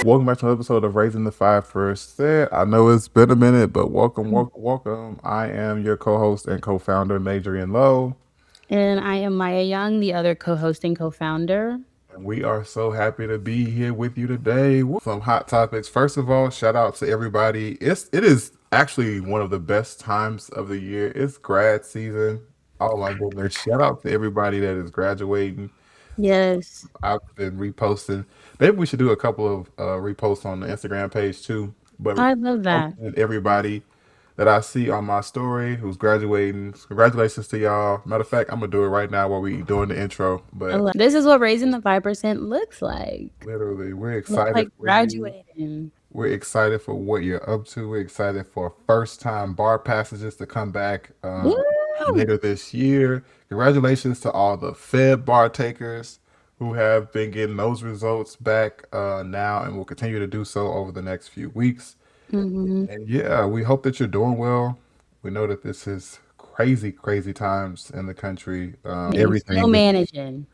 Welcome back to another episode of Raising the 5%. I know it's been a minute, but welcome. I am your co-host and co-founder, Maydrian Lowe. And I am Maia Young, the other co-host and co-founder. And we are so happy to be here with you today. Some hot topics. First of all, shout out to everybody. It is actually one of the best times of the year. It's grad season. Oh my goodness. Shout out to everybody that is graduating. Yes. I've been reposting. Maybe we should do a couple of reposts on the Instagram page too. But I love that. everybody that I see on my story who's graduating, congratulations to y'all. Matter of fact, I'm gonna do it right now while we doing the intro. But This is what raising the 5% looks like. literally, we're Looks excited like for you. graduating. We're excited for what you're up to. We're excited for first time bar passages to come back Woo! later this year. Congratulations to all the Fed bar takers who have been getting those results back now and will continue to do so over the next few weeks. hmm And yeah, we hope that you're doing well. We know that this is crazy, crazy times in the country. And still Everything is managing.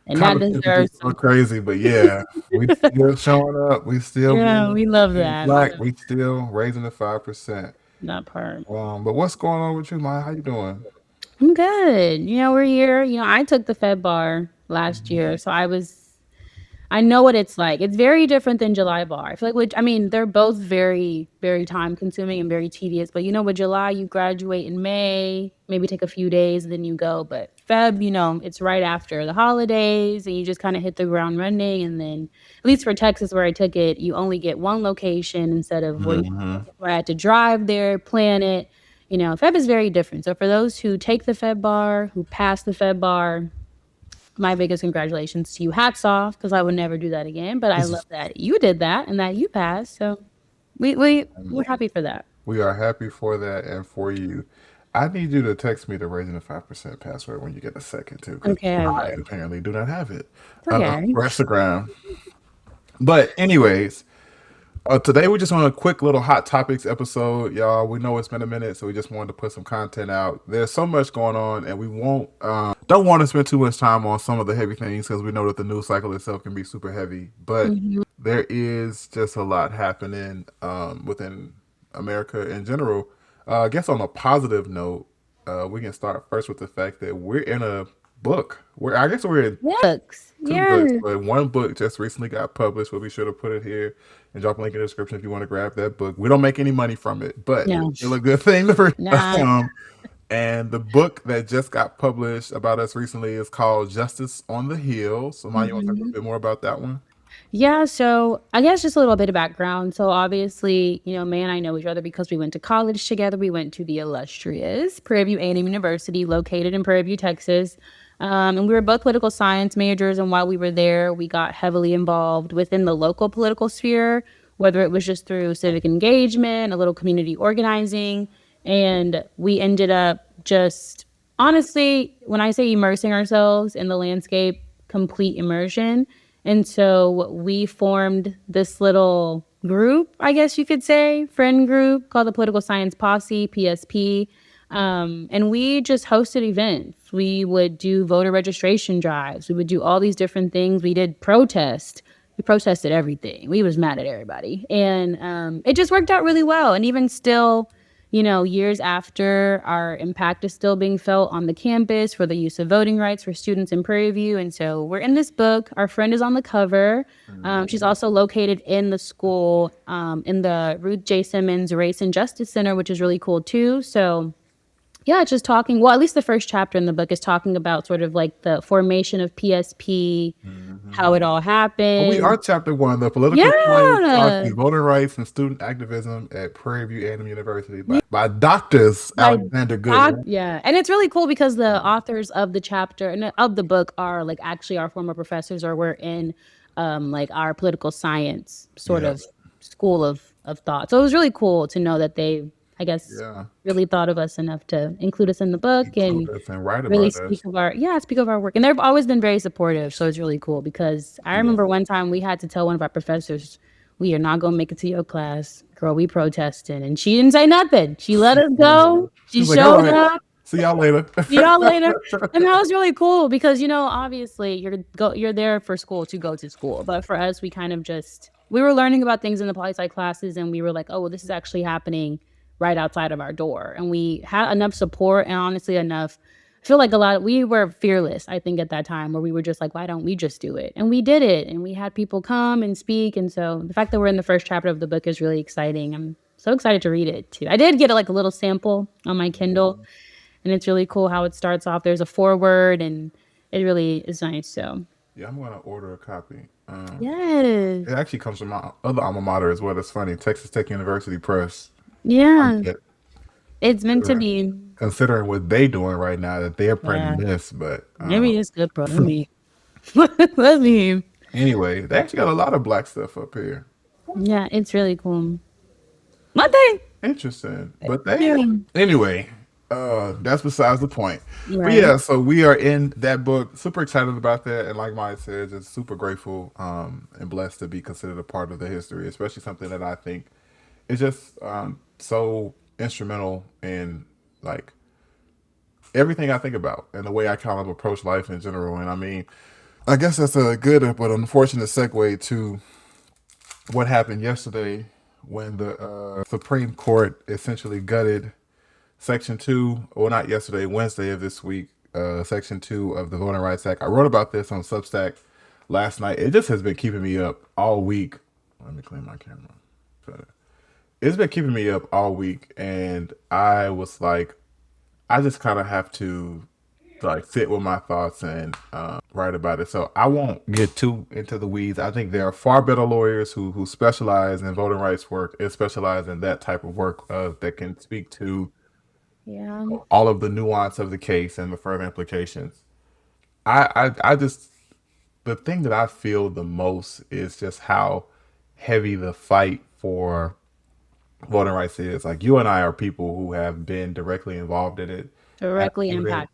And that kind of deserves so some. crazy, but yeah, we still showing up. We still Yeah, we love being that. black. We still raising the 5%. That part. But what's going on with you, Maya? How you doing? I'm good. We're here. I took the Fed bar last year, Mhm. so I know what it's like. It's very different than July bar. I feel like, they're both very, very time consuming and very tedious. But with July, you graduate in May, maybe take a few days, and then you go. But Feb, it's right after the holidays, and you just kind of hit the ground running. And then, at least for Texas, where I took it, you only get one location instead of Mhm. where I had to drive there, plan it. Feb is very different. So for those who take the Feb bar, who pass the Feb bar, my biggest congratulations to you. Hats off, because I would never do that again. But I love that you did that and that you passed. So we're happy for that. We are happy for that and for you. I need you to text me the raising the 5% password when you get a second too, because Okay, I I will. apparently do not have it Okay. for Instagram. But anyways, today we just want a quick little hot topics episode, y'all. We know it's been a minute, so we just wanted to put some content out. There's so much going on, and we won't don't want to spend too much time on some of the heavy things because we know that the news cycle itself can be super heavy. But hmm there is just a lot happening within America in general. I guess on a positive note, we can start first with the fact that we're in a book. I guess we're in Books. two books, Yeah. but one book just recently got published. We'll be sure to put it here and drop a link in the description if you want to grab that book. We don't make any money from it, but No. it's still a good thing for Nah. and the book that just got published about us recently is called Justice on the Hill. So, Maya, you want to talk a little hmm bit more about that one? Yeah, so I guess just a little bit of background. So obviously, May and I know each other because we went to college together. We went to the illustrious Prairie View A&M University, located in Prairie View, Texas. And we were both political science majors. And while we were there, we got heavily involved within the local political sphere, whether it was just through civic engagement, a little community organizing. And we ended up just honestly, when I say immersing ourselves in the landscape, complete immersion. And so we formed this little group, I guess you could say, friend group called the Political Science Posse, PSP. And we just hosted events. We would do voter registration drives. We would do all these different things. We did protest. We protested everything. We was mad at everybody. And it just worked out really well. And even still, years after, our impact is still being felt on the campus for the use of voting rights for students in Prairie View. And so we're in this book. Our friend is on the cover. She's also located in the school in the Ruth J. Simmons Race and Justice Center, which is really cool too. So yeah, it's just talking. Well, at least the first chapter in the book is talking about sort of like the formation of PSP, how Mhm. it all Oh, we are happened. chapter one, the political science, Yeah. voter rights, and student activism at Prairie View A&M University by Doctors By Alexander Goodwin. yeah, and it's really cool because the authors of the chapter and of the book are like actually our former professors or were in like our political science sort Yeah, of school of thought. So it was really cool to know that they, I guess, yeah. really thought of us enough to include us in the book Include and us and write really about us. speak of our work. And they've always been very supportive. So it's really cool because I Yeah. remember one time we had to tell one of our professors, we are not gonna make it to your class. Girl, we protesting. And she didn't say nothing. She let us go. She She's like, all showed right. up. See y'all later. See y'all later. And that was really cool because, obviously you're there for school to go to school. But for us, we kind of we were learning about things in the poli sci classes and we were like, oh, well, this is actually happening right outside of our door. And we had enough support and honestly enough. I feel like we were fearless, I think, at that time where we were just like, why don't we just do it? And we did it. And we had people come and speak. And so the fact that we're in the first chapter of the book is really exciting. I'm so excited to read it too. I did get like a little sample on my Kindle and it's really cool how it starts off. There's a foreword, and it really is nice. So Yeah, I'm gonna order a copy. yes, It actually comes from my other alma mater as well. That's funny, Texas Tech University Press. yeah, But it's meant to be. considering what they doing right now, that they're Yeah, printing this, but maybe it's good, bro. Let me. Let me. anyway, they actually got a lot of black stuff up here. Yeah, it's really cool. One thing. Interesting, but they Yeah. anyway. That's besides the point. But Right. yeah, so we are in that book. Super excited about that, and like Maya said, just super grateful and blessed to be considered a part of the history, especially something that I think is just so instrumental in like everything I think about and the way I kind of approach life in general. And I mean, I guess that's a good but unfortunate segue to what happened yesterday when the Supreme Court essentially gutted Section 2, well, not yesterday, Wednesday of this week, Section 2 of the Voting Rights Act. I wrote about this on Substack last night. It just has been keeping me up all week. Let me clean my camera. It's been keeping me up all week, and I was like, I just kind of have to like sit with my thoughts and write about it. So I won't get too into the weeds. I think there are far better lawyers who specialize in voting rights work and specialize in that type of work that can speak to Yeah. all of the nuance of the case and the further implications. I just the thing that I feel the most is just how heavy the fight for voting rights is. Like you and I are people who have been directly involved in it, have Directly been impacted.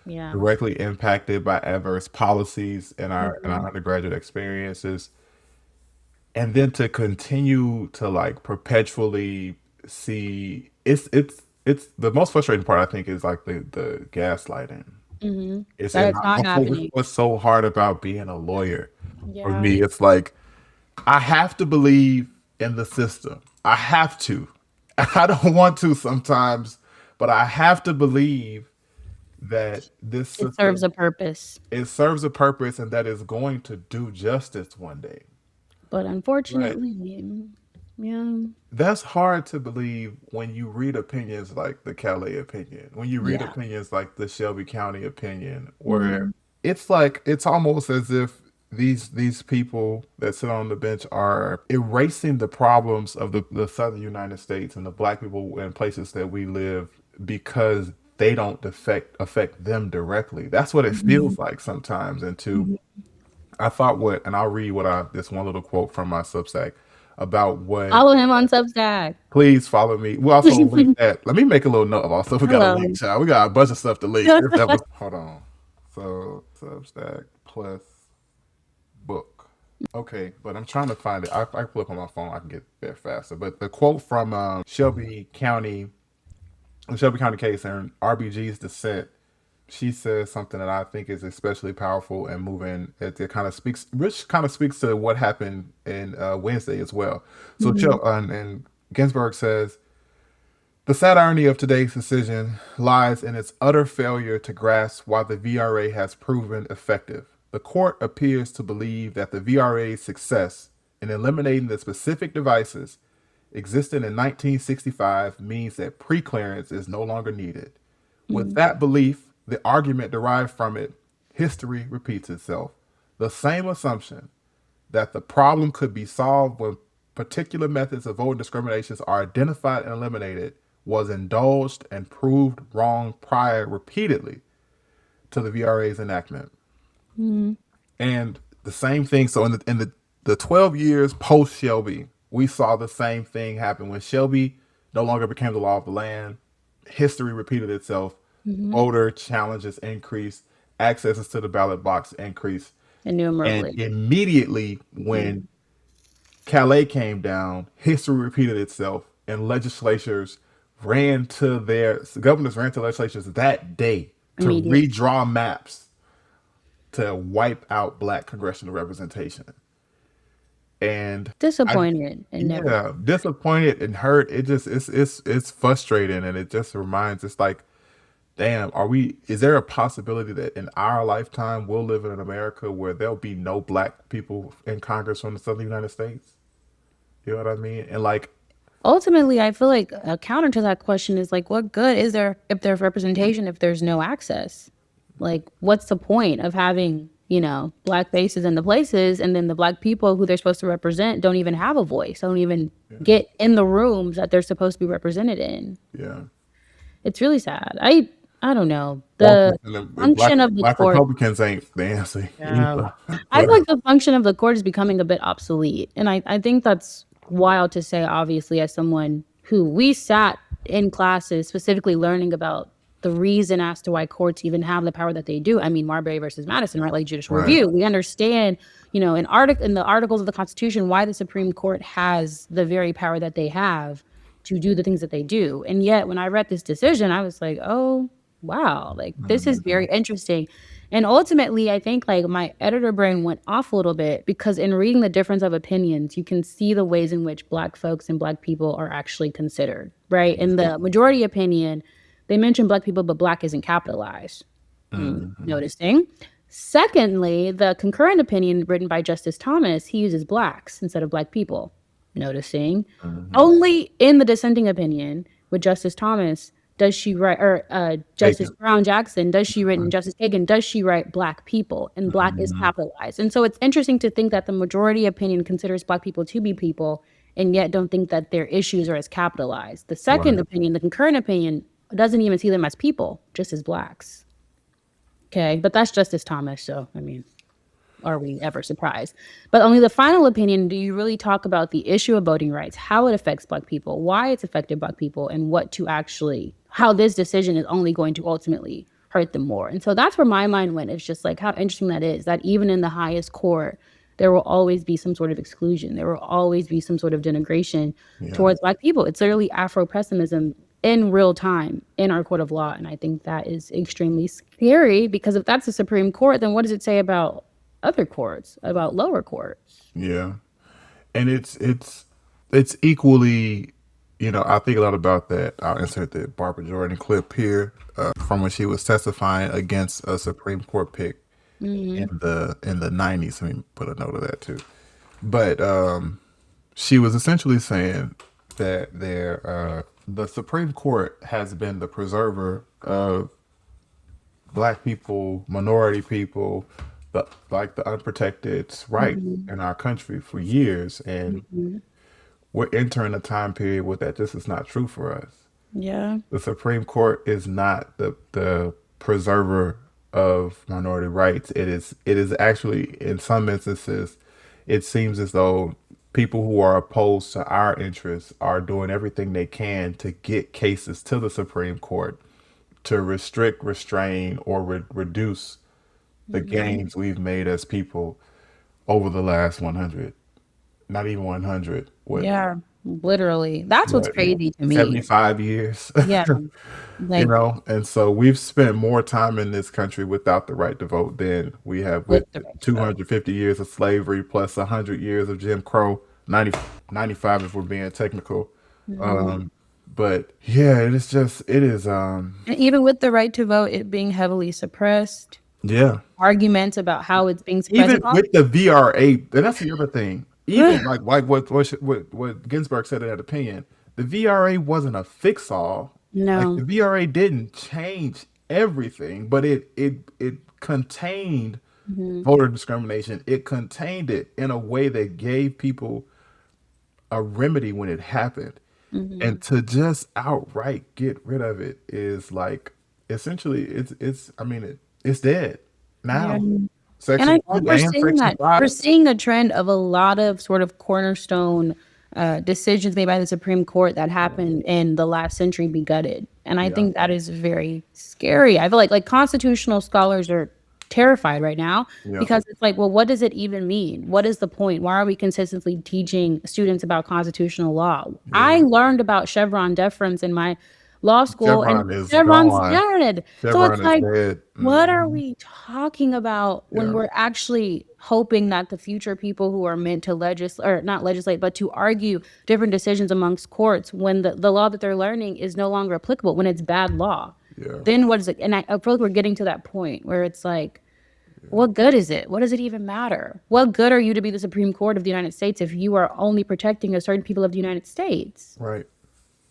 Yeah. directly impacted by adverse policies in our Mhm. undergraduate experiences, and then to continue to like perpetually see it's the most frustrating part I think is like the gaslighting. Mhm. It's That and it's not happening. what's so hard about being a lawyer for Yeah. me. It's like I have to believe in the system. I have to. I don't want to sometimes, but I have to believe that this It serves system a purpose. it serves a purpose and that is going to do justice one day. But But unfortunately, yeah. that's hard to believe when you read opinions like the Calais opinion, when you read Yeah. opinions like the Shelby County opinion, where Mhm. it's like it's almost as if these people that sit on the bench are erasing the problems of the southern United States and the black people in places that we live because they don't affect them directly. That's what it Mhm. feels like sometimes. And to Mhm. I thought what, and I'll read what I this one little quote from my Substack about what. Follow him on Substack. Please follow me. We also link that. Let me make a little note of all stuff. We got a link, Hello. child. We got a bunch of stuff to link. This episode. Hold on. So Substack plus book. Okay, but I'm trying to find it. I can look on my phone. I can get there faster. But the quote from Shelby County, the Shelby County case and RBG's dissent, she says something that I think is especially powerful and moving. It kind of speaks, which kind of speaks to what happened in Wednesday as well. So, Mhm. and Ginsburg says, the sad irony of today's decision lies in its utter failure to grasp why the VRA has proven effective. The court appears to believe that the VRA's success in eliminating the specific devices existing in 1965 means that preclearance is no longer needed. With Mhm. that belief, the argument derived from it, history repeats itself. The same assumption that the problem could be solved when particular methods of voting discriminations are identified and eliminated was indulged and proved wrong prior repeatedly to the VRA's enactment. Mhm. And the same thing. So in the 12 years post Shelby, we saw the same thing happen when Shelby no longer became the law of the land. History repeated itself. Mhm. Voter challenges increased. Accesses to the ballot box increased. And Innumerably. immediately when Mhm. Calais came down, history repeated itself, and legislatures governors ran to legislatures that day to Immediate. redraw maps to wipe out black congressional representation. And I, Disappointed and never. yeah, disappointed and hurt. It's frustrating, and it just reminds us like, damn, is there a possibility that in our lifetime we'll live in an America where there'll be no black people in Congress from the Southern United States? You know what I mean? And like, Ultimately, I feel like a counter to that question is like, what good is there if there's representation if there's no access? Like, what's the point of having, black faces in the places, and then the black people who they're supposed to represent don't even have a voice, don't even get in the rooms that they're supposed to be represented in? yeah, It's really sad. I don't know. Walking The and function of the black court. Republicans ain't the answer Yeah. either. I But feel like the function of the court is becoming a bit obsolete. And I think that's wild to say, obviously, as someone who we sat in classes specifically learning about the reason as to why courts even have the power that they do. I mean, Marbury versus Madison, right? Like judicial right, review. We understand, in the articles of the Constitution, why the Supreme Court has the very power that they have to do the things that they do. And yet, when I read this decision, I was like, oh, wow, like this is very interesting. And ultimately, I think like my editor brain went off a little bit because in reading the difference of opinions, you can see the ways in which black folks and black people are actually considered, right? In the majority opinion, they mention black people, but black isn't capitalized. Noticing. Secondly, the concurrent opinion written by Justice Thomas, he uses blacks instead of black people. Noticing. Only in the dissenting opinion with Justice Thomas does she write, or Justice Bacon. Brown Jackson, does she write, and Justice Kagan, does she write black people? And black is capitalized. And so it's interesting to think that the majority opinion considers black people to be people and yet don't think that their issues are as capitalized. The second Right. opinion, the concurrent opinion, doesn't even see them as people, just as blacks. Okay, but that's Justice Thomas, so I mean, are we ever surprised? But only the final opinion do you really talk about the issue of voting rights, how it affects black people, why it's affected black people, and how this decision is only going to ultimately hurt them more. And so that's where my mind went. It's just like how interesting that is, that even in the highest court, there will always be some sort of exclusion. There will always be some sort of denigration Yeah, towards black people. It's literally Afro-pessimism in real time in our court of law. And I think that is extremely scary because if that's the Supreme Court, then what does it say about other courts, about lower courts? yeah, and it's equally, I think a lot about that. I'll insert the Barbara Jordan clip here from when she was testifying against a Supreme Court pick in the 90s. Let me put a note of that too. But she was essentially saying that the Supreme Court has been the preserver of black people, minority people, the unprotected right in our country for years, and we're entering a time period where that just is not true for us. Yeah. The Supreme Court is not the preserver of minority rights. It is actually, in some instances, it seems as though people who are opposed to our interests are doing everything they can to get cases to the Supreme Court to restrict, restrain, or reduce the gains we've made as people over the last 100, not even 100, Yeah. Literally. That's what's what crazy to me. 75 years. Yeah. Like And so we've spent more time in this country without the right to vote than we have with with the right to vote. 250 years of slavery plus 100 years of Jim Crow, 95 if we're being technical. Um, but yeah, it is, And even with the right to vote, it being heavily suppressed, yeah. arguments about how it's being suppressed. Even with the VRA, and that's the other thing. Even like what Ginsburg said in that opinion, the VRA wasn't a fix all. Like the No. VRA didn't change everything, but it contained voter discrimination. It contained it in a way that gave people a remedy when it happened. And to just outright get rid of it is like essentially it's I mean it's dead Yeah. now. And I Section think 2 and Section 5. we're seeing a trend of a lot of sort of cornerstone decisions made by the Supreme Court that happened in the last century be gutted. And I Yeah. think that is very scary. I feel like constitutional scholars are terrified right now Yeah. because it's like, well, what does it even mean? What is the point? Why are we consistently teaching students about constitutional law? I Yeah. learned about Chevron deference in my law school, and Chevron is Chevron's gone. dead. So it's Chevron is like, dead. what are we talking about when Yeah. we're actually hoping that the future people who are meant to legislate, or not legislate, but to argue different decisions amongst courts, when the law that they're learning is no longer applicable, when it's bad law? Yeah. Then what is it? And I feel like we're getting to that point where it's like, what good is it? What does it even matter? What good are you to be the Supreme Court of the United States if you are only protecting a certain people of the United States? Right.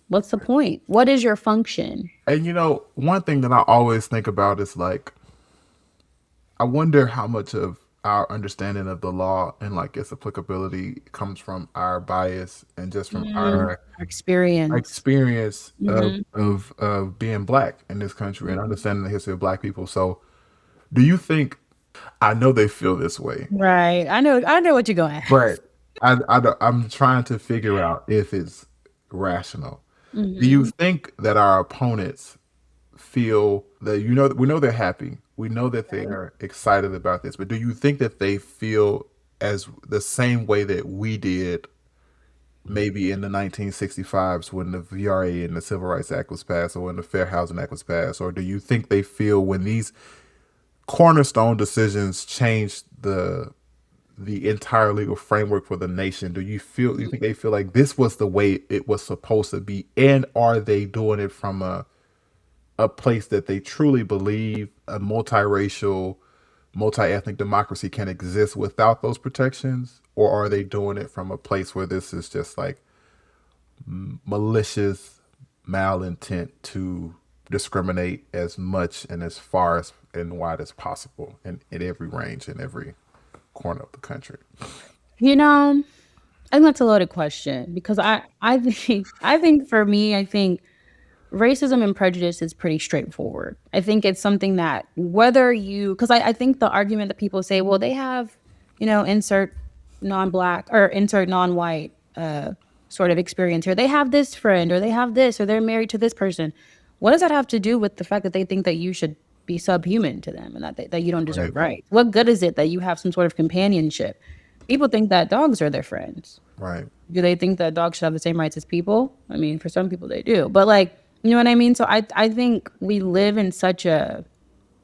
What's the point? What is your function? And one thing that I always think about is like, I wonder how much of our understanding of the law and like its applicability comes from our bias and just from our Experience. experience of being black in this country and understanding the history of black people. So, do you think? I know they feel this way, Right. I know what you're going to but ask. I'm trying to figure out if it's rational. Do you Hmm. think that our opponents feel that we know they're happy, we know that they are excited about this, but do you think that they feel as the same way that we did maybe in the 1965s when the VRA and the Civil Rights Act was passed, or when the Fair Housing Act was passed, or do you think they feel when these cornerstone decisions changed the entire legal framework for the nation, do you think they feel like this was the way it was supposed to be, and are they doing it from a place that they truly believe a multiracial, multi-ethnic democracy can exist without those protections? Or are they doing it from a place where this is just like malicious malintent to discriminate as much and as far as and wide as possible in every range, in every corner of the country? You know, I think that's a loaded question because I think for me, I think racism and prejudice is pretty straightforward. I think it's something that whether you, because I think the argument that people say, well, they have, insert non-black or insert non-white sort of experience here. They have this friend or they have this or they're married to this person. What does that have to do with the fact that they think that you should be subhuman to them and that you don't Right. deserve rights? What good is it that you have some sort of companionship? People think that dogs are their friends. Right. Do they think that dogs should have the same rights as people? I mean, for some people they do. But like, you know what I mean? So I think we live in such a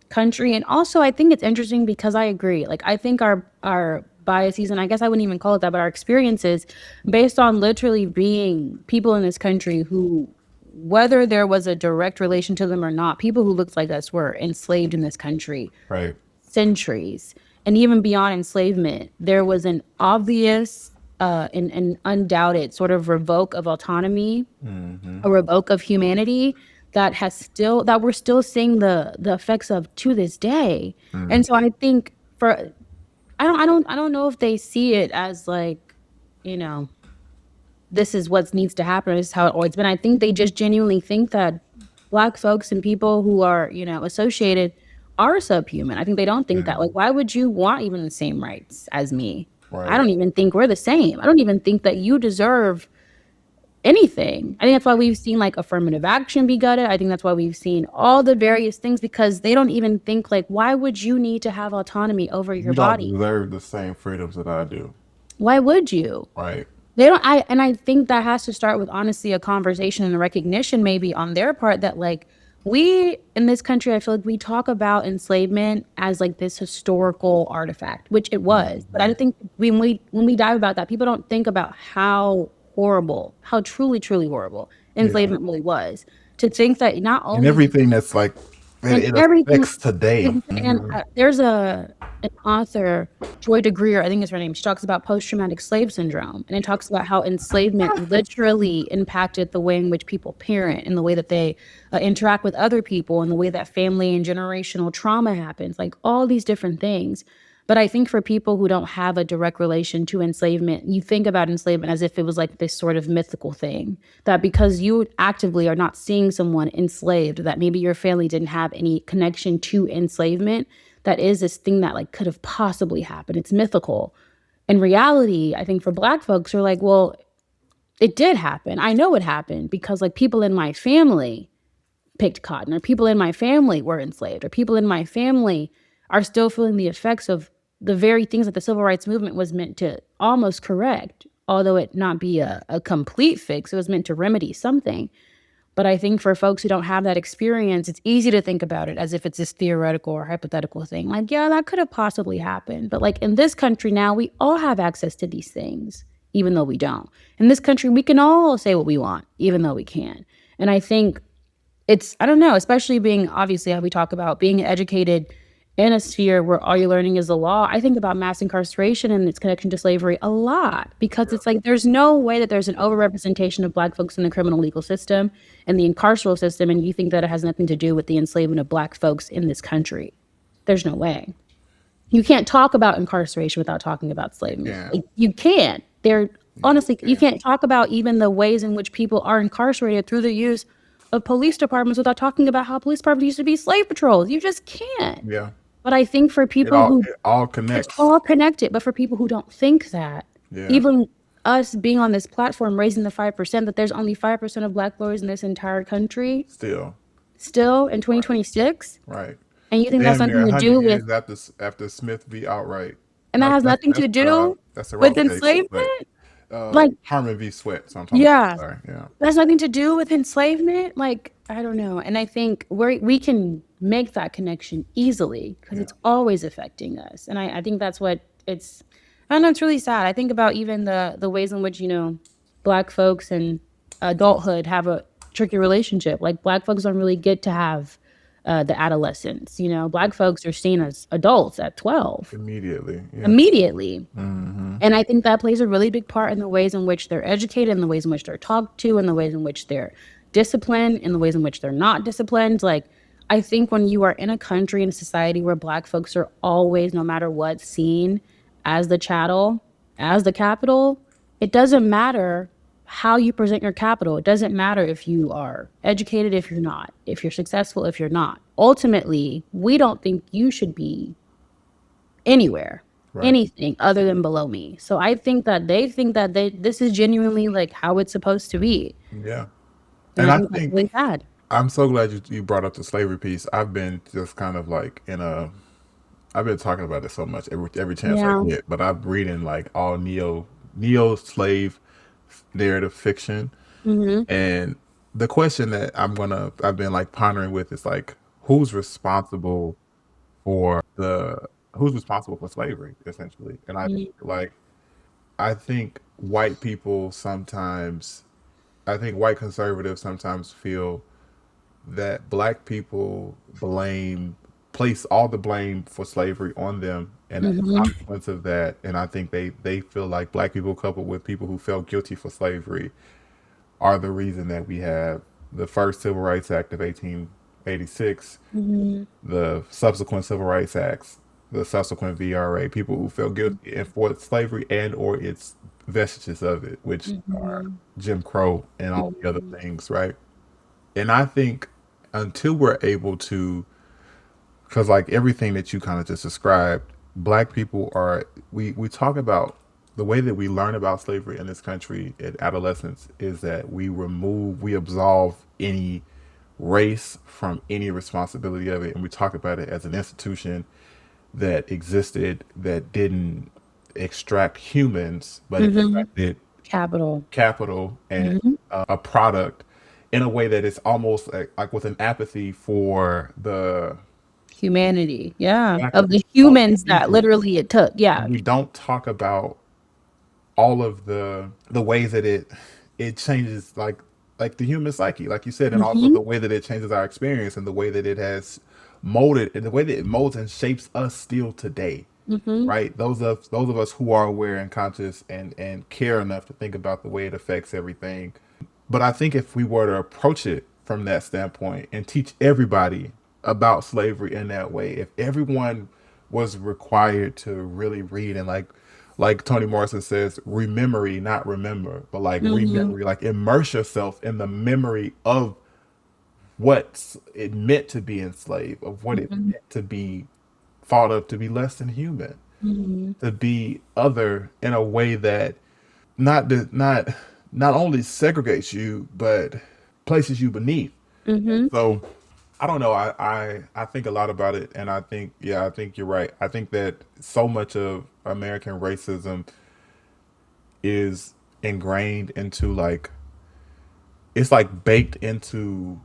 country, and also I think it's interesting because I agree. Like I think our biases, and I guess I wouldn't even call it that, but our experiences based on literally being people in this country who, whether there was a direct relation to them or not, people who looked like us were enslaved in this country Right. centuries. And even beyond enslavement, there was an obvious and undoubted sort of revoke of autonomy, a revoke of humanity that we're still seeing the effects of to this day. And so I think for I don't know if they see it as like, you know, this is what needs to happen, this is how it always been. I think they just genuinely think that black folks and people who are, associated are subhuman. I think they don't think that. Like, why would you want even the same rights as me? I Right. don't even think we're the same. I don't even think that you deserve anything. I think that's why we've seen like affirmative action be gutted. I think that's why we've seen all the various things because they don't even think like, why would you need to have autonomy over your You don't body? deserve the same freedoms that I do. Why would you? Right. They don't. I think that has to start with honestly a conversation and a recognition maybe on their part that like we in this country, I feel like we talk about enslavement as like this historical artifact, which it was. But I think when we dive about that, people don't think about how horrible, how truly, truly horrible Yeah. enslavement really was. To think that not And only everything that's like that and it everything. affects today. And there's an author, Joy DeGruyer, I think is her name. She talks about post-traumatic slave syndrome, and it talks about how enslavement literally impacted the way in which people parent, and the way that they interact with other people, and the way that family and generational trauma happens, like all these different things. But I think for people who don't have a direct relation to enslavement, you think about enslavement as if it was like this sort of mythical thing. That because you actively are not seeing someone enslaved, that maybe your family didn't have any connection to enslavement, that is this thing that like could have possibly happened. It's mythical. In reality, I think for Black folks are like, well, it did happen. I know it happened because like people in my family picked cotton, or people in my family were enslaved, or people in my family are still feeling the effects of the very things that the civil rights movement was meant to almost correct, although it not be a complete fix. It was meant to remedy something. But I think for folks who don't have that experience, it's easy to think about it as if it's this theoretical or hypothetical thing. Like, yeah, that could have possibly happened. But like in this country now, we all have access to these things, even though we don't. In this country, we can all say what we want, even though we can. And I think it's, I don't know, especially being obviously how we talk about being educated in a sphere where all you're learning is the law. I think about mass incarceration and its connection to slavery a lot because it's like there's no way that there's an overrepresentation of Black folks in the criminal legal system and the incarceral system, and you think that it has nothing to do with the enslavement of Black folks in this country. There's no way. You can't talk about incarceration without talking about slavery. Yeah. Like, you can't. Honestly, you can't talk about even the ways in which people are incarcerated through the use of police departments without talking about how police departments used to be slave patrols. You just can't. Yeah. But I think for people who It all it's connects. all connected, but for people who don't think that, Yeah. even us being on this platform raising the 5%, that there's only 5% of Black voters in this entire country still in 2026, Right. and you think that's Damn near nothing to 100 do years with, after Smith v. Outright. and that has nothing to do That's the with wrong case. enslavement? But Like, Harmon v. Sweat. So I'm talking yeah, about. Sorry. Yeah. that's nothing to do with enslavement. Like, I don't know. And I think we can make that connection easily because it's always affecting us. And I think that's what it's, I don't know, it's really sad. I think about even the ways in which, Black folks and adulthood have a tricky relationship. Like, Black folks don't really get to have the adolescence. Black folks are seen as adults at 12 Immediately. Yeah. immediately. And I think that plays a really big part in the ways in which they're educated, in the ways in which they're talked to, in the ways in which they're disciplined, in the ways in which they're not disciplined. Like, I think when you are in a country and a society where Black folks are always, no matter what, seen as the chattel, as the capital, it doesn't matter how you present your capital. It doesn't matter if you are educated, if you're not, if you're successful, if you're not. Ultimately, we don't think you should be anywhere, anything other than below me. So I think that they think that this is genuinely like how it's supposed to be. Yeah. And And I I think that's think really sad. I'm so glad you brought up the slavery piece. I've been just kind of like I've been talking about it so much every chance I Yeah. get, but I'm reading like all neo slave narrative fiction. Mm-hmm. And the question that I've been like pondering with is like who's responsible for slavery essentially. And I think white people sometimes I think white conservatives sometimes feel that Black people place all the blame for slavery on them, and as a Mm-hmm. consequence of that, and I think they feel like Black people coupled with people who felt guilty for slavery are the reason that we have the first Civil Rights Act of 1886, Mm-hmm. the subsequent Civil Rights Acts, the subsequent VRA, people who felt guilty for slavery and or its vestiges of it, which are Mm-hmm. Jim Crow and all the other Mm-hmm. things, right? And I think until we're able to, because like everything that you kind of just described, Black people we talk about the way that we learn about slavery in this country at adolescence is that we absolve any race from any responsibility of it, and we talk about it as an institution that existed that didn't extract humans, but it Mm-hmm. extracted Capital. capital and Mm-hmm. a product in a way that it's almost like with an apathy for the Humanity. Yeah. Of exactly the of the humans that people. literally it took. Yeah. And we don't talk about all of the ways that it changes like the human psyche, like you said, and also Mm-hmm. the way that it changes our experience and the way that it has molded and the way that it molds and shapes us still today. Mm-hmm. Right? Those of us who are aware and conscious and care enough to think about the way it affects everything. But I think if we were to approach it from that standpoint and teach everybody about slavery in that way, if everyone was required to really read and like Toni Morrison says, rememory, not remember, but like Mm-hmm. rememory, like immerse yourself in the memory of what it meant to be enslaved, of what it Mm-hmm. meant to be thought of to be less than human, Mm-hmm. to be other in a way that not not only segregates you but places you beneath. Mm-hmm. So I don't know. I think a lot about it, and I think, yeah, I think you're right. I think that so much of American racism is ingrained into like it's like baked into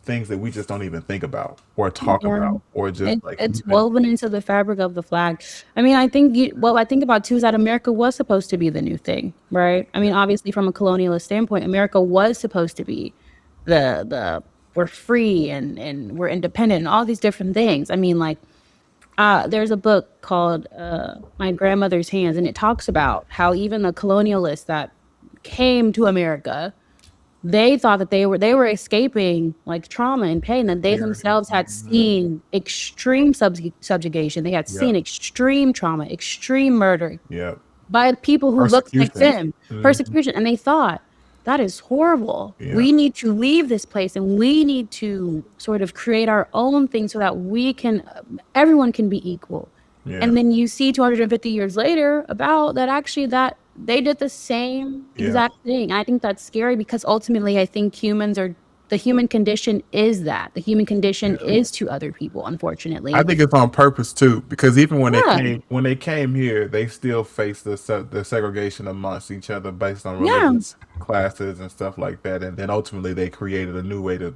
things that we just don't even think about or talk Yeah. about or just like It's even. woven into the fabric of the flag. I mean, I think what I think about too is that America was supposed to be the new thing, right? I Yeah, mean, obviously from a colonialist standpoint, America was supposed to be the we're free and we're independent and all these different things. I mean, like there's a book called My Grandmother's Hands, and it talks about how even the colonialists that came to America, they thought that they were escaping like trauma and pain, that they tyranny. themselves had seen extreme subjugation, they had Yeah, seen extreme trauma, extreme murder yeah, by people who looked like persecution. them, Hmm. persecution, and they thought that is horrible. Yeah, We need to leave this place and we need to sort of create our own thing so that we can everyone can be equal. yeah, And then you see 250 years later about that actually that they did the same yeah. exact thing. I think that's scary because ultimately I think humans are the human condition is that. The human condition Yeah. is to other people, I unfortunately. think it's on purpose too, because even Yeah. when they came here, they still faced the segregation amongst each other based on Yeah. religious classes and stuff like that, and then ultimately they created a new way to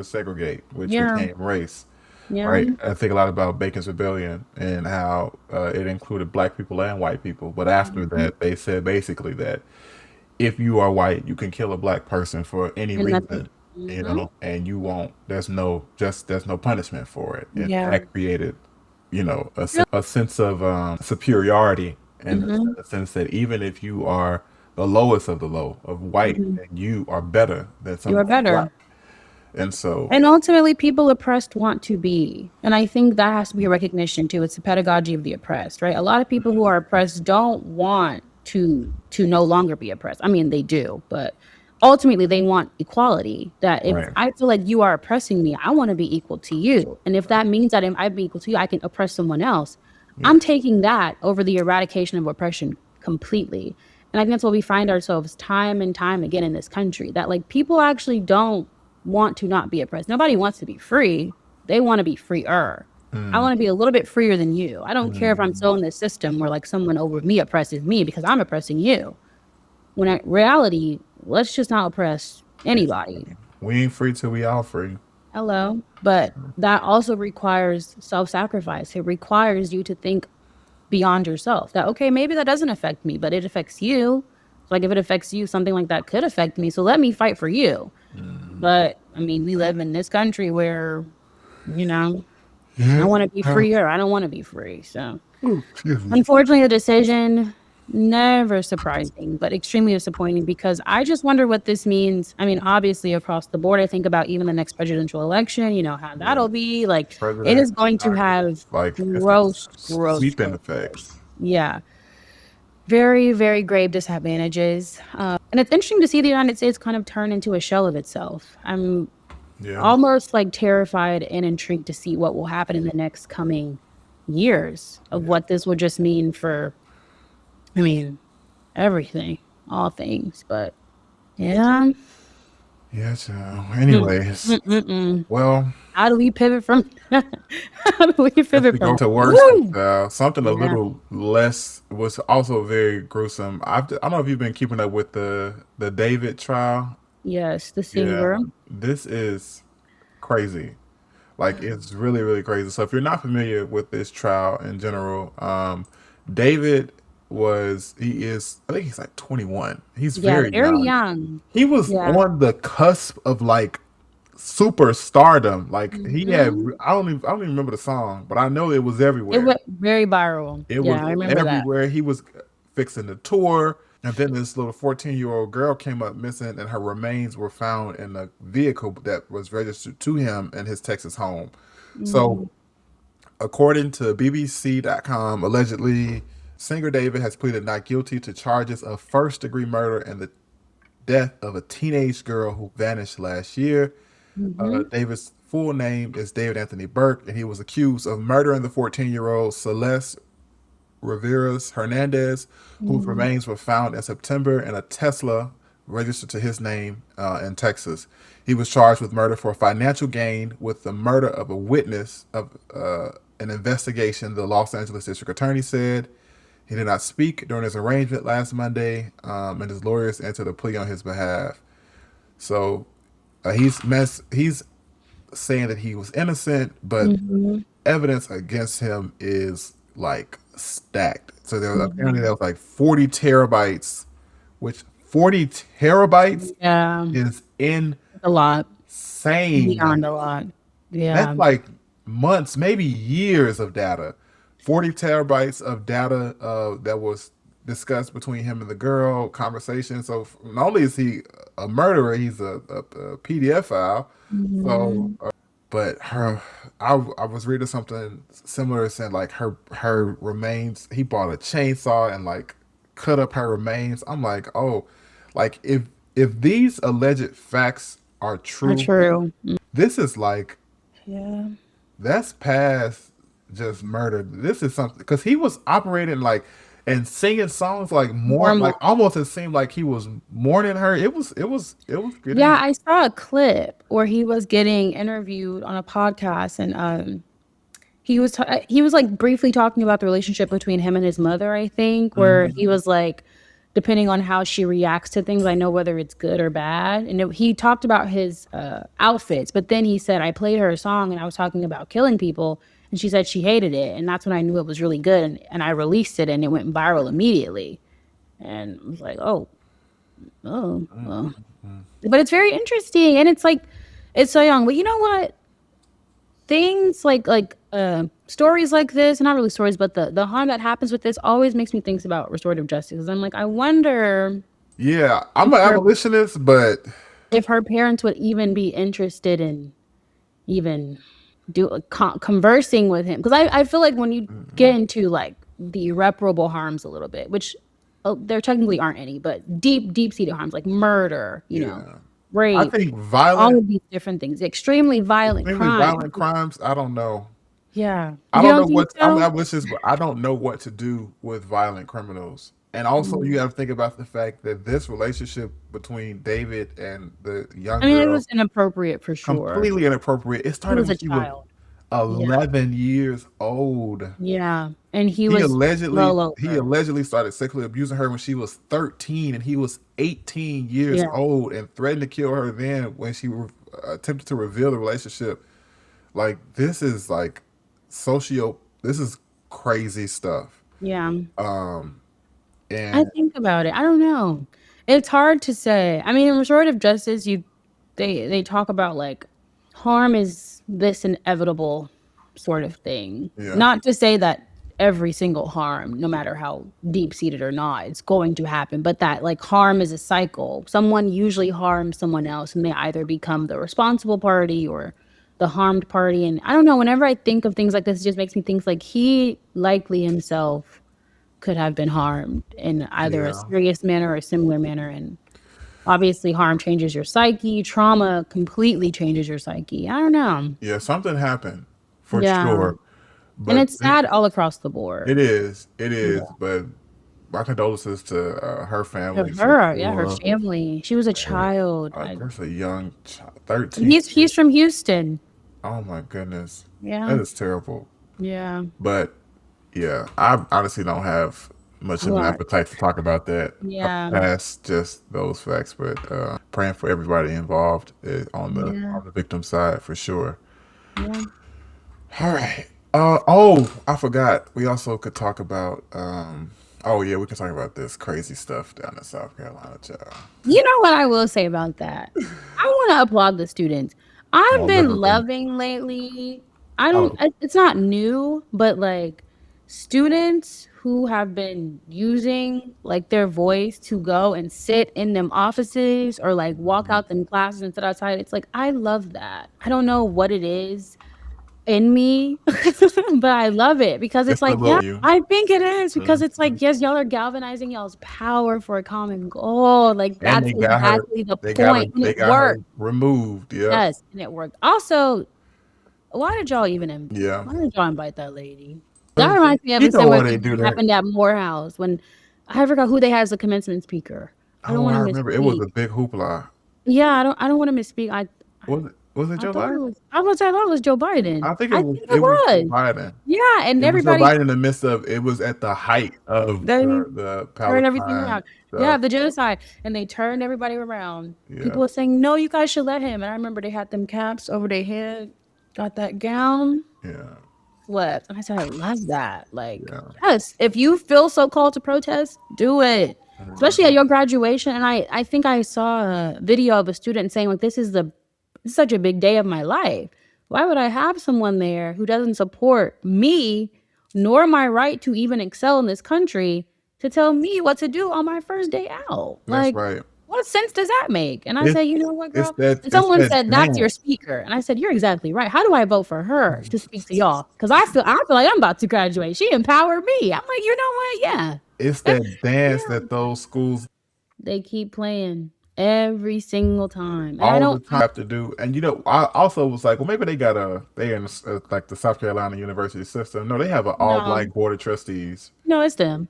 segregate, which Yeah. became race. Yeah. Right? I think a lot about Bacon's Rebellion and how it included black people and white people, but after Mhm. that, they said basically that if you are white, you can kill a black person for any And reason, nothing. Mhm. and you won't. There's no punishment for it, and Yeah. that created, a sense of superiority, and Mhm. a sense that even if you are the lowest of the low of white, Mhm. then you are better than You are someone black, better. and so And ultimately, people oppressed want to be. And I think that has to be a recognition too. It's the pedagogy of the oppressed, right? A lot of people who are oppressed don't want to no longer be oppressed. I mean, they do, but ultimately they want equality. That if right, I feel like you are oppressing me, I want to be equal to you. And if that means that I'm be equal to you, I can oppress someone else. yeah, I'm taking that over the eradication of oppression completely. And I think that's what we find ourselves time and time again in this country. That like people actually don't want to not be oppressed. Nobody wants to be free. They want to be freer. I mm, want to be a little bit freer than you. I don't care if I'm mm, still in this system where like someone over me oppresses me because I'm oppressing you. When in reality, let's just not oppress anybody. exactly. We ain't free till we all free. Hello. But that also requires self-sacrifice. It requires you to think beyond yourself. That okay, maybe that doesn't affect me, but it affects you. Like if it affects you, something like that could affect me. So let me fight for you. But I mean, we live in this country where, you know, I Yeah. want to be free or I don't want to be free. So Ooh, excuse me. unfortunately, the decision never surprising, but extremely disappointing because I just wonder what this means. I mean, obviously across the board, I think about even the next presidential election, how Yeah. that'll be. Like it President, is going to have Congress, like it's got gross, gross, sweeping gross, effects. gross. Yeah. Very, very grave disadvantages. And it's interesting to see the United States kind of turn into a shell of itself. I'm Yeah. almost like terrified and intrigued to see what will happen in the next coming years of Yeah. what this would just mean for, I mean, everything, all things. But yeah, Yeah. So, mm, anyways, mm. well, How do we pivot from? How do we if pivot we go from? to worse, Woo! something a Yeah. little less was also very gruesome. I don't know if you've been keeping up with the David trial. Yes, the Yeah. singer. This is crazy. Like it's really, really crazy. So if you're not familiar with this trial in general, David he is, I think he's like 21. He's Yeah, very very young. young. He was Yeah. on the cusp of like super stardom. Like he had, Mhm. I don't even remember the song, but I know it was It everywhere. went very viral. It was Yeah, I remember that. everywhere. He was fixing the tour. And then this little 14-year-old girl came up missing, and her remains were found in a vehicle that was registered to him in his Texas home. So, Mhm. according to BBC.com, allegedly, singer David has pleaded not guilty to charges of first degree murder and the death of a teenage girl who vanished last year. Mhm. David's full name is David Anthony Burke, and he was accused of murdering the 14-year-old Celeste Riveras Hernandez, whose Mhm. remains were found in September in a Tesla registered to his name in Texas. He was charged with murder for financial gain with the murder of a witness of an investigation. The Los Angeles District Attorney said he did not speak during his arraignment last Monday, and his lawyers entered a plea on his behalf. So he's saying that he was innocent, but Mhm. evidence against him is like stacked. So apparently Mhm. there was like 40 terabytes, which 40 terabytes Yeah, is a lot. insane. Beyond a lot. That's Yeah. like months, maybe years of data. 40 terabytes of data that was discussed between him and the girl, conversation. So not only is he a murderer, he's a PDF file. So, Mhm. but I was reading something similar saying like her remains. He bought a chainsaw and like cut up her remains. I'm like, oh, like if these alleged facts are Not true, true. this is like Yeah. that's past just murder. This is something because he was operating like and singing songs like more like Normal. almost it seemed like he was mourning her. It was Yeah, getting I saw a clip where he was getting interviewed on a podcast, and he was like briefly talking about the relationship between him and his mother, I think, where Mhm. he was like, depending on how she reacts to things, I know whether it's good or bad. And he talked about his outfits, but then he said, I played her a song and I was talking about killing people, and she said she hated it, and that's when I knew it was really good, and I released it, and it went viral immediately, and I was like, oh, well. But it's very interesting, and it's like it's so young. But you know what? Things like stories like this, not really stories, but the harm that happens with this always makes me think about restorative justice. 'Cause I'm like, I wonder Yeah, I'm if an abolitionist, but her parents would even be interested in even conversing with him, because I feel like when you get into like the irreparable harms a little bit, which there technically aren't any, but deep seated harms like murder, yeah, I rape, think all violent, of these different things, extremely violent extremely crime. violent crimes. I don't know. Yeah, I you don't know don't think what I'm an so? abolitionist, but I don't know what to do with violent criminals. And also, you Mm. got to think about the fact that this relationship between David and the young I mean, it girl was inappropriate for sure. completely inappropriate. It He started was when a she was child. Yeah, 11 years old. yeah, and he was well He over. allegedly started sexually abusing her when she was 13 and he was 18 years Yeah, old and threatened to kill her then when she attempted to reveal the relationship. Like this is like socio this is crazy stuff. yeah. I And think about it. I don't know. It's hard to say. I mean, in restorative justice, they talk about like harm is this inevitable sort of thing. yeah, Not to say that every single harm, no matter how deep seated or not, it's going to happen, but that like harm is a cycle. Someone usually harms someone else, and they either become the responsible party or the harmed party. And I don't know. Whenever I think of things like this, it just makes me think like he likely himself could have been harmed in either a yeah, serious manner or a similar manner. And obviously, harm changes your psyche. Trauma completely changes your psyche. I don't know. yeah, something happened for Yeah. sure. And But it's sad all across the board. it Yeah. is. But my condolences to her To family for her, yeah, her sure. family. She was a child. There's a young child, 13. He's from Houston. Oh my goodness. Yeah. That is terrible. Yeah. But yeah, I honestly don't have much A of an lot. appetite to talk about that Yeah. past just those facts. But praying for everybody involved Yeah. on the victim side for sure. Yeah. All right. Oh, I forgot. We also could talk about oh yeah, we could talk about this crazy stuff down in South Carolina, child. You know what I will say about that? I want to applaud the students. I've Oh, been literally. loving lately. I don't, Oh, it's not new, but like students who have been using like their voice to go and sit in them offices or like walk mhm. out them classes and sit outside. It's like, I love that. I don't know what it is in me, but I love it because it's It's a like, yeah, little you. I think it is because it's Mhm. like, yes, y'all are galvanizing y'all's power for a common goal. Like And that's exactly the point, and they it got her worked. removed. Yep. Yes, and it worked. Also, Yeah. why did y'all invite that lady? That reminds me of You a know similar why they thing do that that. happened at Morehouse when I forgot who they had as a commencement speaker. I don't Oh, want I to remember. It was misspeak. a big hoopla. Yeah, I don't want to misspeak. Was it I Joe thought it Biden? was. I thought it was Joe Biden. I think I think it it was Joe was. Biden. Yeah, and It was Joe everybody Biden in the midst of it was at the height of they the turned everything Palestine around. Yeah, stuff. the genocide, and they turned everybody around. Yeah. People were saying, "No, you guys should let him." And I remember they had them caps over their head, got that gown, Yeah. slept. And I said, "I love that." Like, Yeah. yes, if you feel so called to protest, do it. Especially at your graduation. And I think I saw a video of a student saying, like, this is such a big day of my life. Why would I have someone there who doesn't support me nor my right to even excel in this country to tell me what to do on my first day out? That's Like, right. what sense does that make? And I It's said, you know what, it's girl? that And it's someone that said, that's your dance. speaker. And I said, you're exactly right. How do I vote for her to speak to y'all? Because I feel like I'm about to graduate. She empowered me. I'm like, you know what? Yeah. It's that dance Yeah. that those schools They keep playing every single time. And I all the don't time have to do. And I also was like, well, maybe they in like the South Carolina University system. No, they have an all no. black board of trustees. No, it's them.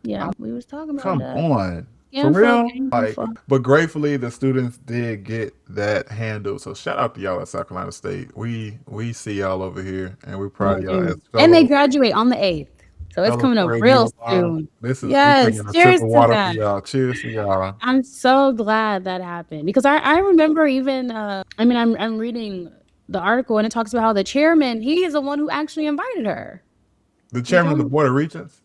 Yeah, we was talking about Come that. on, for Info, real. Like, info. but gratefully the students did get that handled. So shout out to y'all at South Carolina State. We see y'all over here, and we're proud of y'all as And they fellow graduate on the 8th. So it's fellow coming up Prairie real View alum. soon. This is we Yes, drinking a sip cheers of to water for that. y'all. Cheers to y'all. I'm so glad that happened because I remember even I mean I'm reading the article and it talks about how the chairman, he is the one who actually invited her. The He chairman of the told board of regents,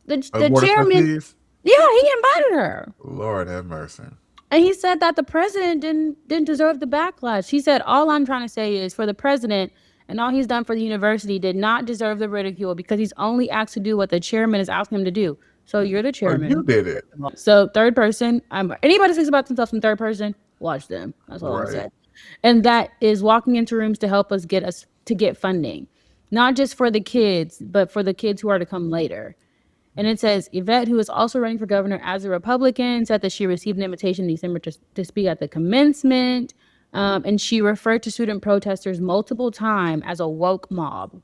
the board of chairman, trustees. yeah, he invited her. Lord have mercy. And he said that the president didn't deserve the backlash. He said, all I'm trying to say is for the president and all he's done for the university did not deserve the ridicule because he's only asked to do what the chairman is asking him to do. So you're the Oh, you chairman. did it So third person, anybody who thinks about themselves in third person, watch them. That's all I'm gonna right. say. And that is walking into rooms to help us get funding. Not just for the kids, but for the kids who are to come later. And it says Yvette, who is also running for governor as a Republican, said that she received an invitation in December to speak at the commencement. And she referred to student protesters multiple times as a woke mob.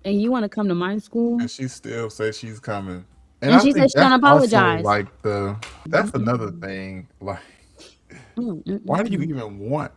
And you want to come to my school? And she still says she's coming. And And I she said think she's gonna that's also apologize. like that's another thing. Like, why do you even want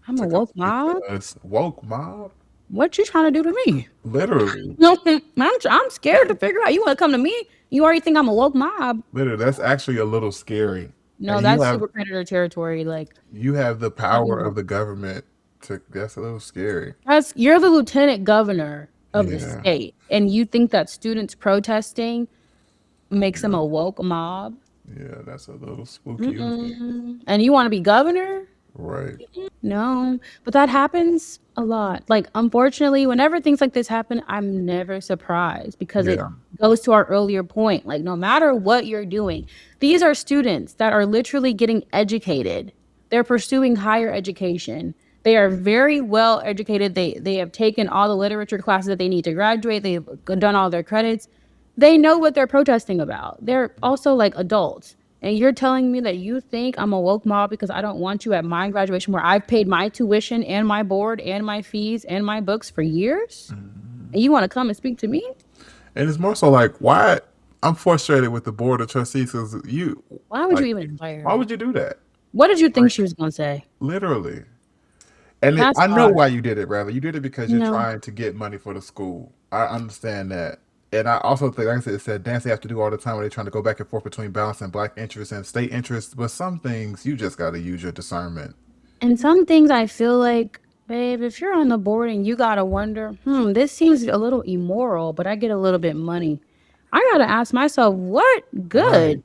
I'm a to come woke speak to mob. us? Woke mob? What you trying to do to me? Literally. No, I'm scared to figure out. You want to come to me? You already think I'm a woke mob. Literally. That's actually a little scary. No, And that's super predator territory. Like you have the power of the government to that's a little scary. you're the lieutenant governor of the Yeah. state, and you think that students protesting makes them a woke mob, Yeah, that's a little spooky. and you want to be governor? Right. No, but that happens a lot. Like, unfortunately, whenever things like this happen, I'm never surprised because it Yeah. goes to our earlier point. Like, no matter what you're doing, these are students that are literally getting educated. They're pursuing higher education. They are very well educated. They have taken all the literature classes that they need to graduate. They've done all their credits. They know what they're protesting about. They're also like adults. And you're telling me that you think I'm a woke mob because I don't want you at my graduation where I've paid my tuition and my board and my fees and my books for years? And you want to come and speak to me? And it's more so like why I'm frustrated with the board of trustees because Why would you like even invite why her? would you do that? What did you think Like she was going to say? literally. And That's I know hard. why you did it, rather. You did it because you're No. trying to get money for the school. I understand that. And I also think, like I said, it's that dance they have to do all the time where they're trying to go back and forth between balancing black interests and state interests. But some things you just got to use your discernment. And some things I feel like, babe, if you're on the board and you got to wonder, this seems a little immoral, but I get a little bit money. I got to ask myself, what Right. good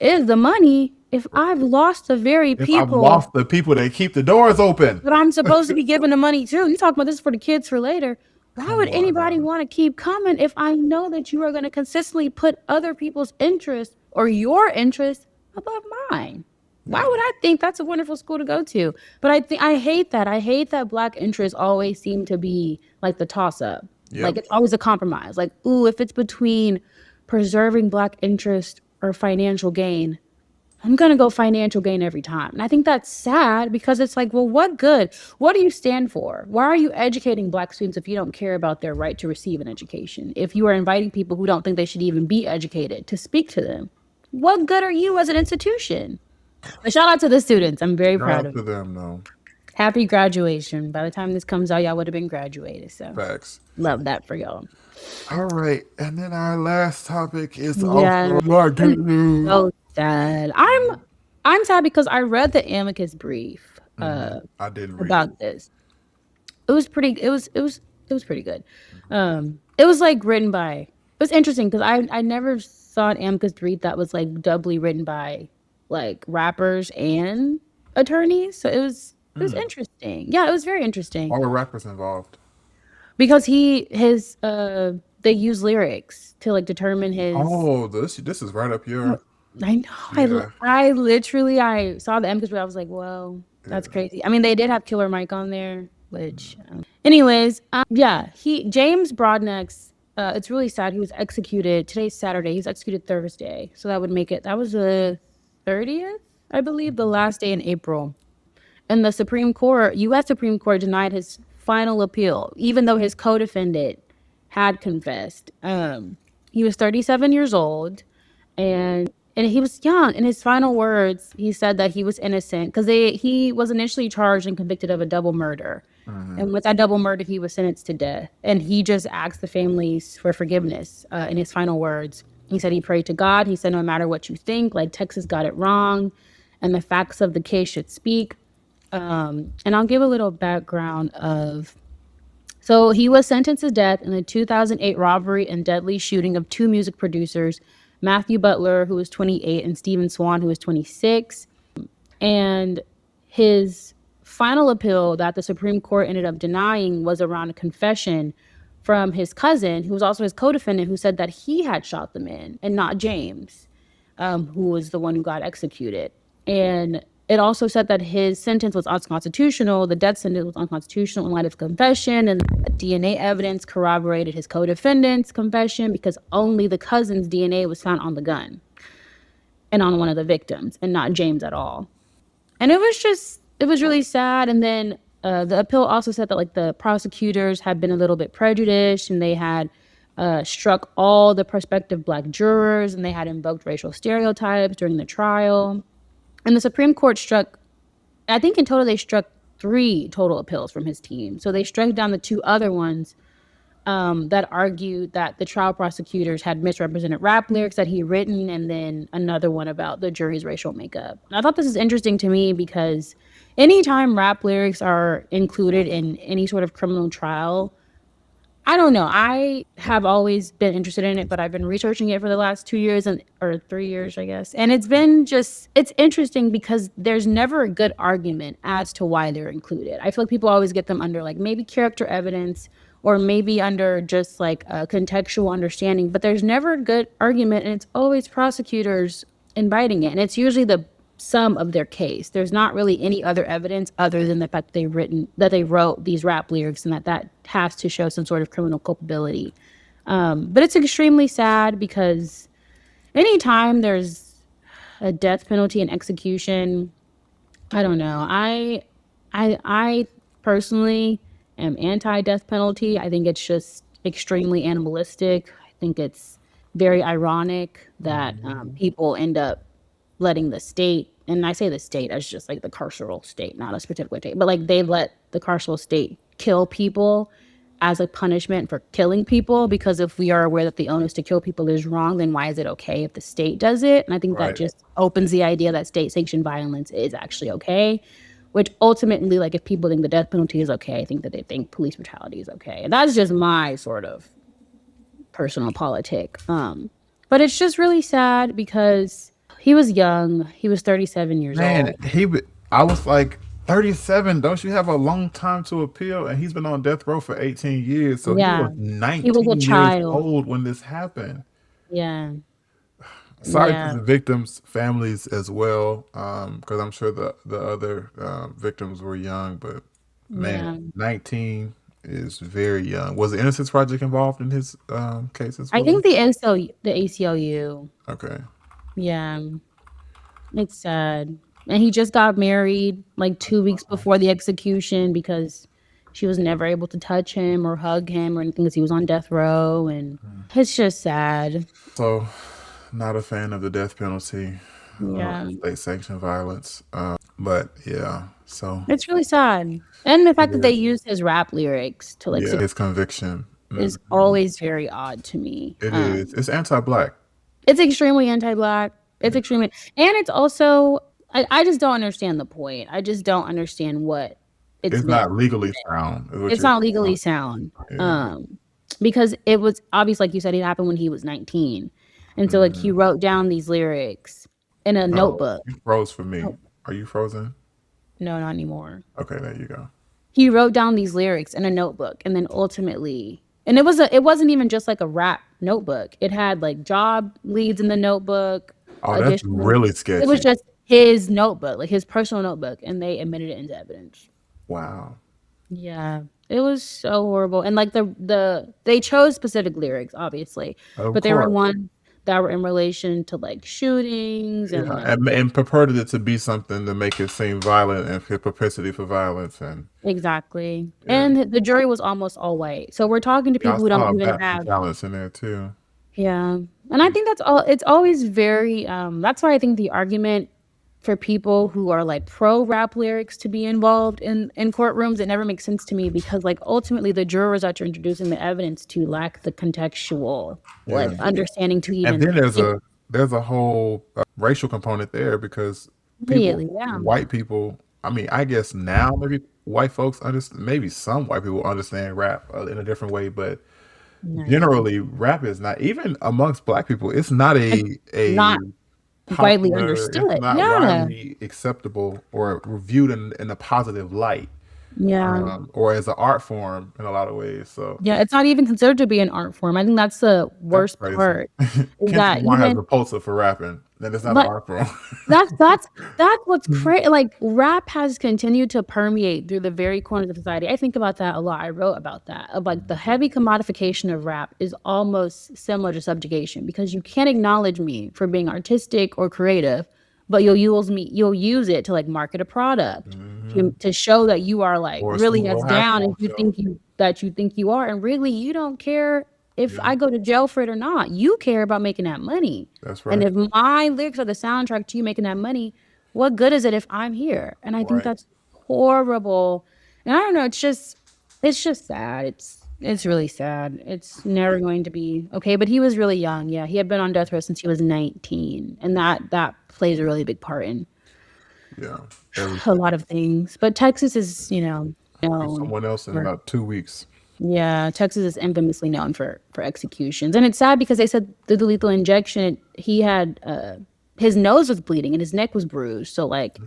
is the money if I've lost the very If I've people lost the people that keep the doors open, that I'm supposed to be giving the money to? You talking about this for the kids for later. Why would come on anybody now. want to keep coming if I know that you are going to consistently put other people's interests or your interests above mine? Why Yeah. would I think that's a wonderful school to go to? But I hate that. I hate that black interests always seem to be like the toss up. Like Yep. it's always a compromise. Like, ooh, if it's between preserving black interest or financial gain, I'm going to go financial gain every time. And I think that's sad because it's like, well, what good? What do you stand for? Why are you educating black students if you don't care about their right to receive an education? If you are inviting people who don't think they should even be educated to speak to them? what good are you as an institution? But shout out to the students. I'm very Shout proud out of to you. them, though. Happy graduation. By the time this comes out, y'all would have been graduated. So Facts. love that for y'all. All right, and then our last topic is Yeah. also not good news. So sad. I'm sad because I read the amicus brief I didn't read it. about this. It was pretty it was pretty good. It was like written by it was interesting because I never saw an amicus brief that was like doubly written by like rappers and attorneys. So it was interesting. Yeah, it was very interesting All the rappers involved. because they use lyrics to like determine his. Oh, this is right up your I know. yeah. I literally I saw the amicus brief. I was like, whoa, that's Yeah. crazy. I mean, they did have Killer Mike on there, which, anyways, yeah, James Broadnax. It's really sad. He was executed. Today's Saturday. He's executed Thursday, so that would make it. That was the 30th, I believe, the last day in April. And the Supreme Court, U.S. Supreme Court, denied his final appeal, even though his co-defendant had confessed. He was 37 years old, and he was young. In his final words, he said that he was innocent because he was initially charged and convicted of a double murder. And with that double murder, he was sentenced to death. And he just asked the families for forgiveness in his final words. He said he prayed to God. He said, no matter what you think, like Texas got it wrong, and the facts of the case should speak. And I'll give a little background of. So he was sentenced to death in the 2008 robbery and deadly shooting of two music producers, Matthew Butler, who was 28, and Stephen Swan, who was 26. And his final appeal that the Supreme Court ended up denying was around a confession from his cousin, who was also his co-defendant, who said that he had shot the man and not James, who was the one who got executed. And it also said that his sentence was unconstitutional. The death sentence was unconstitutional in light of confession, and DNA evidence corroborated his co-defendant's confession because only the cousin's DNA was found on the gun and on one of the victims, and not James at all. And it was really sad. And then the appeal also said that like the prosecutors had been a little bit prejudiced, and they had struck all the prospective black jurors, and they had invoked racial stereotypes during the trial. And the Supreme Court struck, I think in total they struck 3 total appeals from his team. So they struck down the 2 other ones that argued that the trial prosecutors had misrepresented rap lyrics that he had written, and then another one about the jury's racial makeup. And I thought this is interesting to me because anytime rap lyrics are included in any sort of criminal trial, I don't know. I have always been interested in it, but I've been researching it for the last 2 years or 3 years, I guess. And it's interesting because there's never a good argument as to why they're included. I feel like people always get them under like maybe character evidence or maybe under just like a contextual understanding, but there's never a good argument, and it's always prosecutors inviting it. And it's usually the sum of their case. There's not really any other evidence other than the fact that they wrote these rap lyrics, and that has to show some sort of criminal culpability. But it's extremely sad because anytime there's a death penalty and execution, I don't know. I personally am anti-death penalty. I think it's just extremely animalistic. I think it's very ironic that people end up letting the state, and I say the state as just like the carceral state, not a particular state, but like they let the carceral state kill people as a punishment for killing people, because if we are aware that the onus to kill people is wrong, then why is it okay if the state does it? And I think that Right. just opens the idea that state sanctioned violence is actually okay, which ultimately, like if people think the death penalty is okay, I think that they think police brutality is okay. And that's just my sort of personal politic. But it's just really sad because he was young. He was 37 years Man, old. I was like 37. Don't you have a long time to appeal? And he's been on death row for 18 years. So he Yeah. was He was a 19 years child. old when this happened. Yeah. Sorry to Yeah. the victims' families as well, because I'm sure the other victims were young, but man, Yeah. 19 is very young. Was the Innocence Project involved in his case as I well? think the ACLU. Okay. Yeah. It's sad. And he just got married like 2 weeks before the execution because she was never able to touch him or hug him or anything because he was on death row. And it's just sad. So not a fan of the death penalty or Yeah. state sanctioned violence. But yeah, so It's really sad. And the it fact that they is. used his rap lyrics to like Yeah, his conviction. is always very odd to me. It is. It's anti-black. It's extremely anti-black. It It's is. extremely, and it's also I just don't understand the point. I just don't understand what it's It's meant. not legally sound. Is what It's you're not saying. legally sound. Yeah. Because it was obvious, like you said, it happened when he was 19. And so like he Mm. wrote down these lyrics in a Oh, notebook. you froze for me. Oh, Are you frozen? no, not anymore. Okay, there you go. He wrote down these lyrics in a notebook and then ultimately, and it wasn't even just like a rap notebook. It had like job leads in the notebook. Oh, that's Additionally, really it was sketchy. just his notebook, like his personal notebook, and they admitted it into evidence. Wow. Yeah, it was so horrible. And like they chose specific lyrics, obviously, Of but they were course. ones that were in relation to like shootings and Yeah, like and purported it to be something to make it seem violent and his propensity for violence. And exactly. yeah, And the jury was almost all white. So we're talking to yeah, I people who don't saw a even bad have. balance in there too. Yeah. And I think that's all it's always very that's why I think the argument for people who are like pro rap lyrics to be involved in courtrooms, it never makes sense to me because like ultimately the jurors that you're introducing the evidence to lack the contextual like Yeah, understanding to and even then there's a whole racial component there because people, immediately, yeah. white people. I mean, I guess now maybe white folks understand. Maybe some white people understand rap in a different way, but No. generally, rap is not even amongst black people. It's not It's a not widely popular. It's understood. not Yeah. widely acceptable or reviewed in a positive light, Yeah. or as an art form in a lot of ways. So Yeah, it's not even considered to be an art form. I think that's the that's worst crazy. part is Kendrick that Lamar has even a poster for rapping, then it's not an but art form. that's what's crazy. Like rap has continued to permeate through the very corners of society. I think about that a lot. I wrote about that. Of like the heavy commodification of rap is almost similar to subjugation because you can't acknowledge me for being artistic or creative, but you'll use it to like market a product Hmm. to show that you are like Or some really as little down as halftime you show. think you are, and really you don't care if Yeah, I go to jail for it or not. You care about making that money. that's And right. if my lyrics are the soundtrack to you making that money, what good is it if I'm here? And I think Right. that's horrible. And I don't know, it's just sad. It's really sad. It's never going to be okay. But he was really young. Yeah, he had been on death row since he was 19, and that plays a really big part in Yeah. a Everything. lot of things. But Texas is, Be known someone else in for about 2 weeks. yeah, Texas is infamously known for executions, and it's sad because they said through the lethal injection, he had his nose was bleeding and his neck was bruised. So like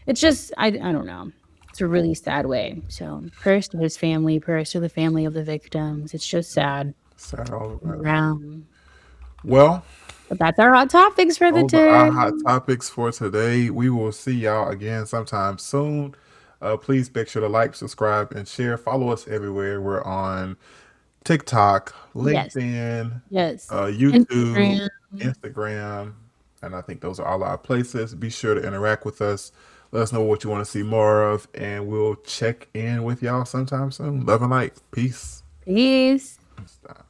it's just I don't know. It's a really sad way. So prayers to his family, prayers to the family of the victims. It's just sad. Sad all about it. Around. Well, But that's our hot topics for the those are our day. hot topics for today. We will see y'all again sometime soon. Please make sure to like, subscribe, and share. Follow us everywhere. We're on TikTok, Yes, LinkedIn, yes. YouTube, Instagram. Instagram, and I think those are all our places. Be sure to interact with us. Let us know what you want to see more of, and we'll check in with y'all sometime soon. Love and light. Peace. Peace. Stop.